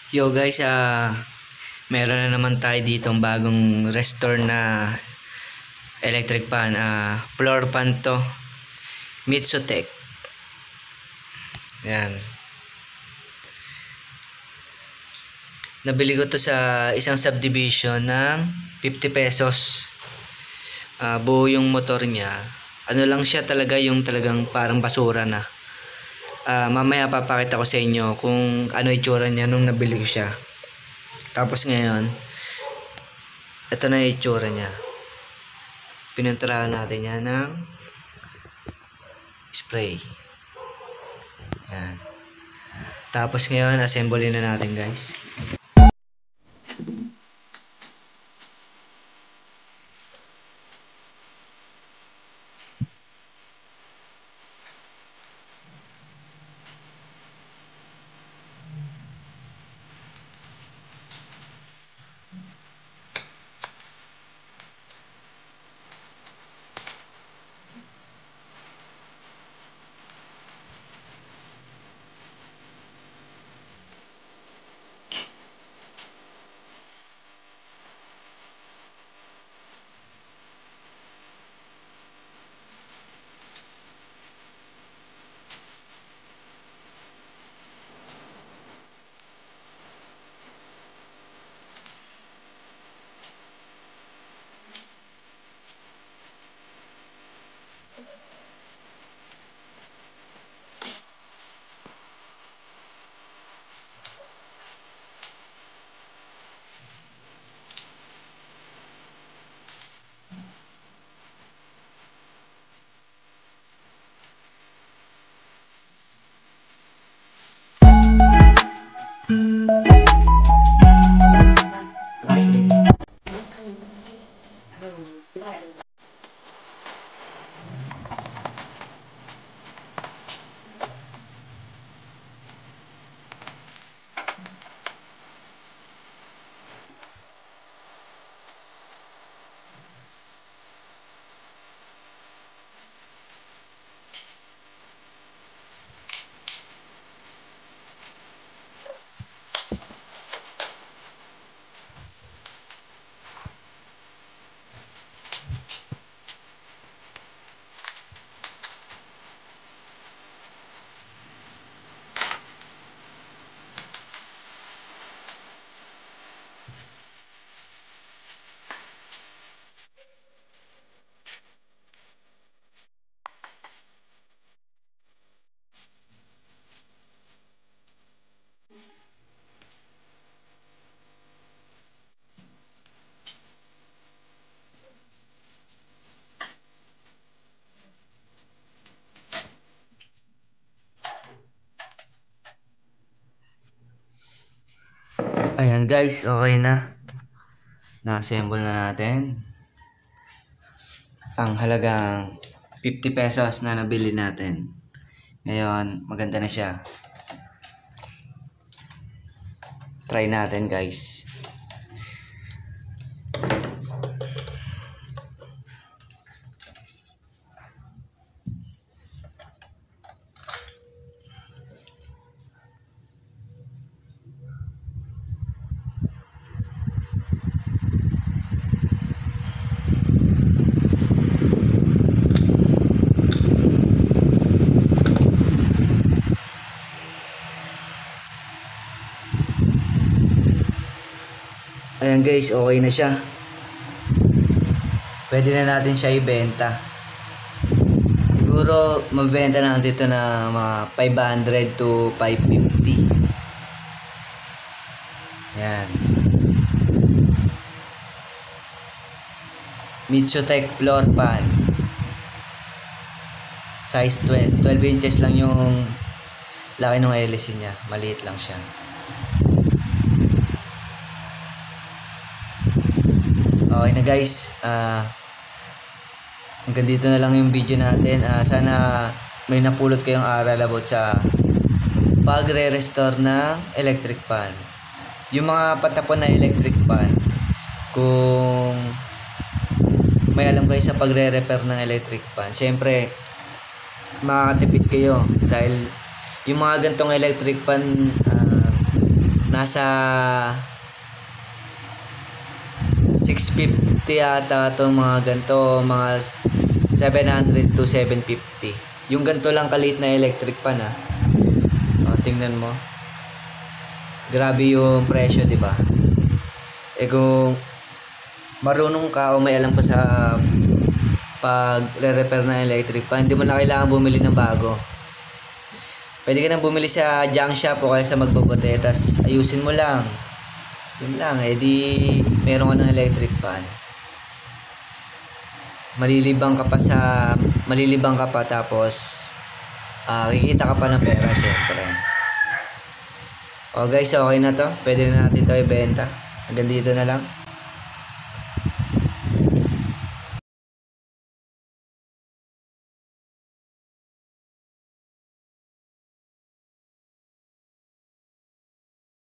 Yo guys, meron na naman tayo ditong bagong restore na electric pan. Floor pan to. Mitsutech. Yan. Nabili ko to sa isang subdivision ng 50 pesos. Buo yung motor niya. Ano lang siya talaga, yung talagang parang basura na. Mamaya papakita ko sa inyo kung ano itsura niya nung nabili ko siya. Tapos ngayon, ito na yung itsura niya. Pinuntrahan natin yan ng spray. Yan. Tapos ngayon, assemble na natin guys. Ayan guys, okay na. Na-assemble na natin. Ang halagang 50 pesos na nabili natin. Ngayon, maganda na siya. Try natin guys. Ayan guys, okay na siya. Pwede na natin siya ibenta. Siguro mabenta na dito na mga 500 to 550. Ayan. Mitsutech floor pan. Size 12. 12 inches lang yung laki ng LC niya. Maliit lang siya. Okay na guys, hanggang dito na lang yung video natin. Sana may napulot kayong aral about sa pagre-restore ng electric pan. Yung mga patapon na electric pan, kung may alam kayo sa pagre-repair ng electric pan, syempre makakatipid kayo dahil yung mga gantong electric pan nasa 650 yata itong mga ganito, mga 700 to 750. Yung ganito lang kalit na electric pan ah. O, tingnan mo. Grabe yung presyo, di ba? Eh kung marunong ka o may alam ka sa pag-repair ng electric pan, hindi mo na kailangan bumili ng bago. Pwede ka nang bumili sa junk shop o kaya sa magbabote, tas ayusin mo lang. Yun lang, di meron ka ng electric pan. Malilibang ka pa tapos kikita ka pa ng pera syempre. O guys, okay na to. Pwede na natin to ibenta. Hanggang dito na lang.